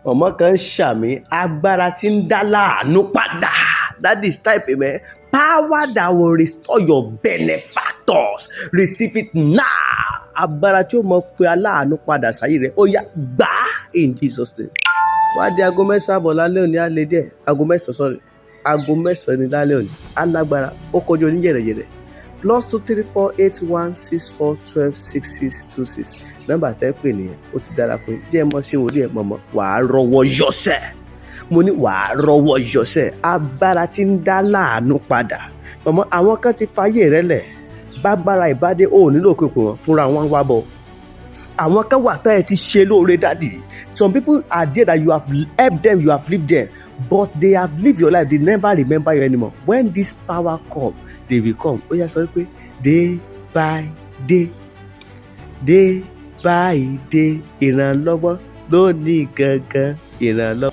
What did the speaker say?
ọmọ kan ṣàmì agbára tí ń dá láàánú padà. That is type, amen. Power that will restore your benefactors. Receive it now. Agbára tí ó mọ̀ pé aláàánú padà sáyé rẹ̀ ó yá gbà in Jesus name. Wá di aago 9 bọ̀ lálẹ́ òní á lé díẹ̀. Aago 9 ni lálẹ́ òní. Alágbára ó kọjú oníjẹ̀rẹ̀jẹ̀rẹ̀. +2348164126626. Nọ́mbà tẹ́ pè nìyẹn ó ti dára fún yín. Díẹ̀ mọ́ ṣé wòlíì ẹ̀ mọ̀mọ́ wàá rọwọ́ yọ̀sẹ̀. Mo ní wàá rọwọ́ yọ̀sẹ̀. Agbára tí ń dá láàánú padà. Mọ̀mọ́ àwọn kan ti fayé rẹ̀ lẹ̀. Bágbára ìbádé ò nílò pé wọn fúnra wọn wá bọ̀. Àwọn kan wà tó ẹ ti ṣe lóore dádì. Some people are there that you have helped them, you have lived them, but they have lived your life, they never remember you anymore. When this power come, they will come. Ó yá sọ pé day by day ìrànlọ́wọ́ ló ní gangan ìrànlọ́wọ́.